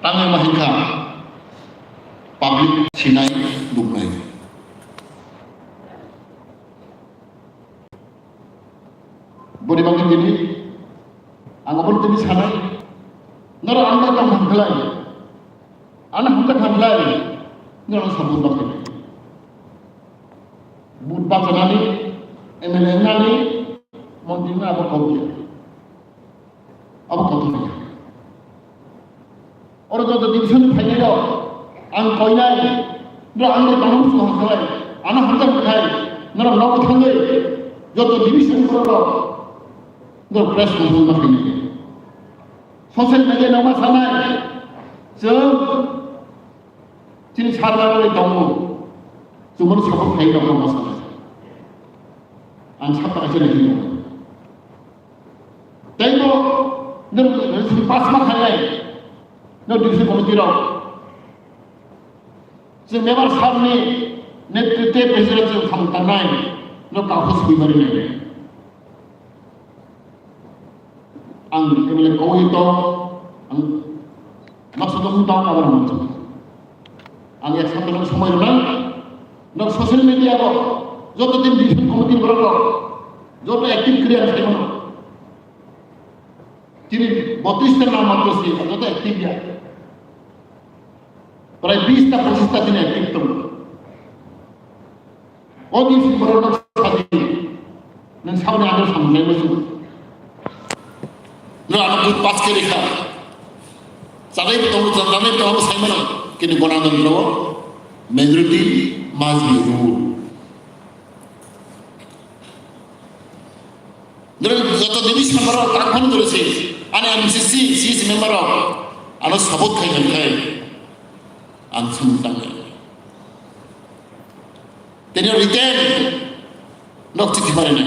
tangan mahingka public sinai dugnai bodi bangin gini angapun tini sanai nara anda kam hamdalai anak hamdak hamdalai nara sabun bangin bud pasanani MLA nani montina apa kau apa kau tu orang tu division final ang koinai nara anda kamu sudah hamdalai anak hamdak hamdalai nara nawa thangai joto division koro nara press conference bangin social media nama sana sini sarana le tamu cuma support kai dong masalah an siapa aja lagi tapi nggak pas makan lagi nggak bisa komedi dong memang sahamnya netrite presiden yang sampai naik nggak kau sebimari lagi ang kemile kau itu ang maksudnya tahu apa namanya ang yang satu orang semua orang nak sosial media ko joto tim division committee berapa joto aktif kriya saya mana jadi 32 nama matus sih joto aktif ya प्राय 20 ta 25 ta दिन aktif tuh oh di berapa tadi dan sahaja ada sampai masuk no anak itu pas ke rekha sadai betul sampai itu apa saya mana kini bonadan bro majority must be rule dan jatuh demi samara takkan terus ane MCC sis member anu sabut kai ansum tangga teni return nok citi marane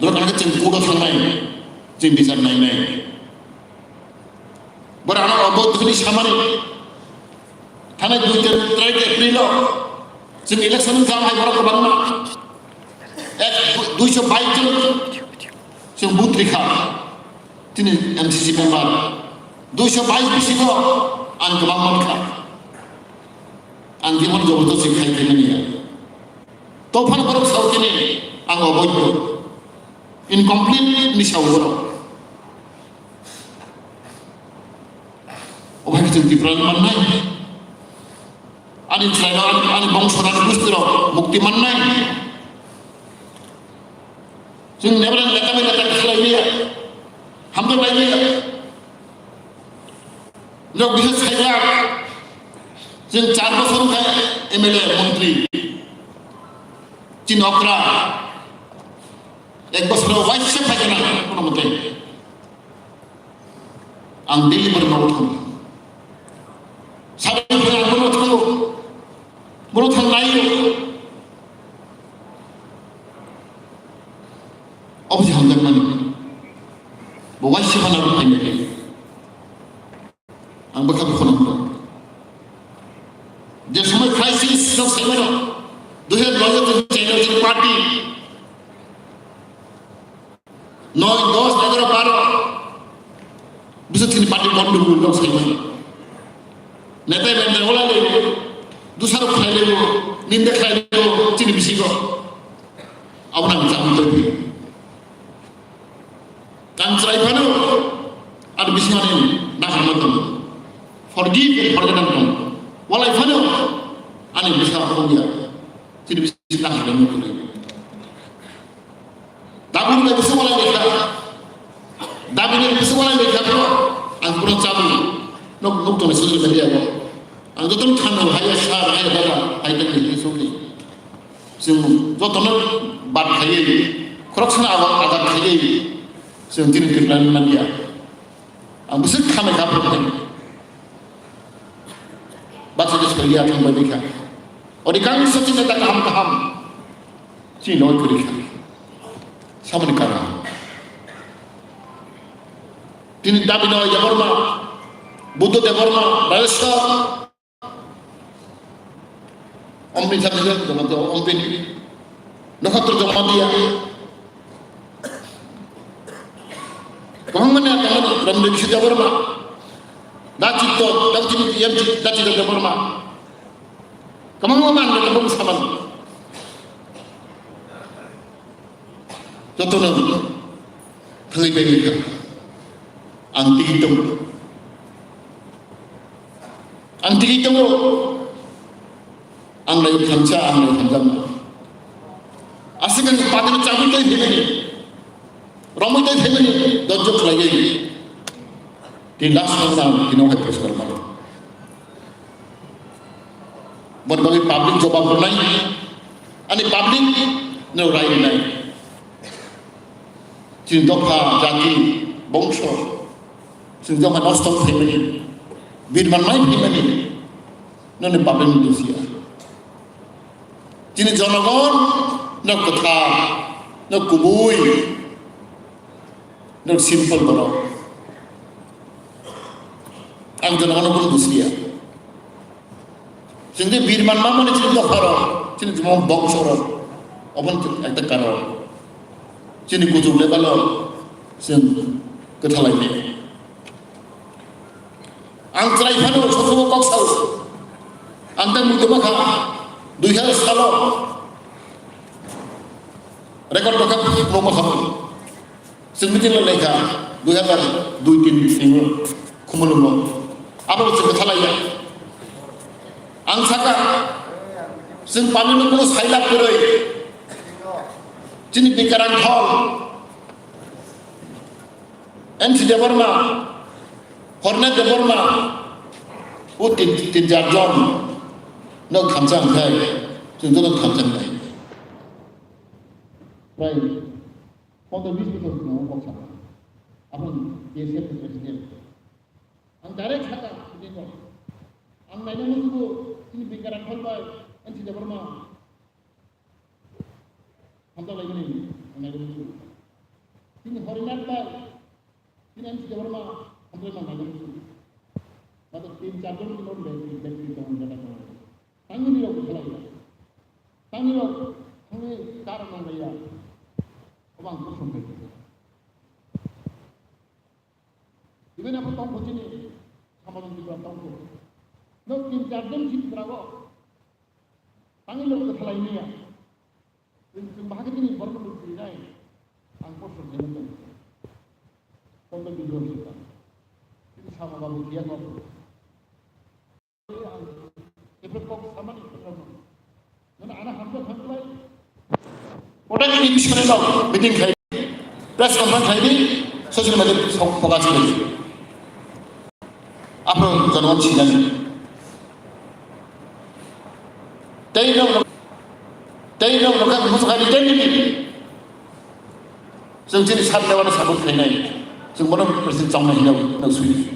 dor kan ceng kuda sangai ceng bisa nai berana obot demi samare thana 2 April ceng election jam hai bora bangna 222 John ceng booth rekha tini MCC member 222 bisi ko an gamang manka ang gimon joboto sikhai kene tofan barok sautene ang oboydo incomplete ni saworo obai kitin dipran mannai ani traina ani bongsoran gustiro mukti mannai sing nebran lekame letak khalai hamdo lagi लोग विशेष खाया जिन 4 बছর का MLA मंत्री जिन अकरा 1 बছর vice से खाया ना कोनो मते ang दिल्ली पर नोट हम सारे बोलो थन नहीं अब जी हम तक नहीं वो वाइस से बना MLA ang bakal kono जे समय क्राइसिस सब समय 2012 party 9-10-11-12 bisa tini parti bond dulu dong saya nete nete olah lego dusar khai lego ninde khai lego tini bisi ko awna jam terbi kan cerai panu ada bisi mana dah nonton forgive and forget them walai fano ani bisa ko dia tidak bisa dah dan itu dabun na bisa walai lekha dabun na bisa walai lekha ko ang pura chabu nok to social media ko ang joton khano haya sar haya daga ai dan ni sokli sing joton bat khaye khroksna awa ada khaye sing tin tin nan dia ang bisa khame ka problem baca di sekalian yang berbeda. Orang kami setiap kita kaham si loy kerja sama negara. Tini tapi nawa Jabarma, Buddha Jabarma, Rajastha, Omni Sabda, Jamanto Omni, Nakatru Jamadia. Kau mana tangan dalam divisi Jabarma? Dacito, dacito yang dacito ke Burma. Kemana ke Burma sama? Contohnya, kali ini anti itu, anglai kanca, Asikan pada cabut dari sini, ramai dari sini, dojok lagi. Di last time kita nak proses bermain. Berbagai public coba bermain, ani public no right naik. Cinta jati, bangsa, cinta nostalgia family, birman main family, no public Indonesia. Cini janagon, no kata, no kubui, no simple berang. Ang janagon pun Indonesia. Cini birman mama ni cini dokara, cini cuma bangsa orang, apa ni kara. Cini kucuk level sen kethalai ni. Ang try panu sosomo koksau. Angkan muda maka 2000 salo. Rekod dokap promo kamu. Semitin lega 2002-3 singo kumulumo. Apa itu kethalai ya? Ang saka sen panu kulo sailap kuroi. Cini pikiran hall, MC de Burma, Hornet de Burma, utin jargon, no kamjang kai, cini tu no kamjang kai. Right, for the business of no boxa, apa ni Asia Presiden, ang direct kata ini tu, ang mana tu cini pikiran hall by MC de Burma. Hamzah lagi ni, anda dulu. Ini Horinat bar, ini MC de Burma, Hamzah mana dulu. Maka 3-4 tahun kita beri tahun jadikan. Tangi ni orang kelai. Tangi orang, kami cara orang raya. Orang kosong betul. Ibu apa tahun kau ni? Hamzah ni tahun kau. Nak 3-4 tahun kita berapa? Tangi orang kelai ni ya. Bahkan ini baru berjaya, angkut terjadi. Konten video kita, ini sama baru dia kau. Efek kau sama ni terus. Mana anak hamil hamil. Orang ini mesti tahu, meeting kaya, press conference kaya, social media fokus lagi. Apa jangan cilan. Tapi orang nak masuk hari ini, sebab jenis harta orang sabut kena, sebab orang presiden sama hidup nak sulit.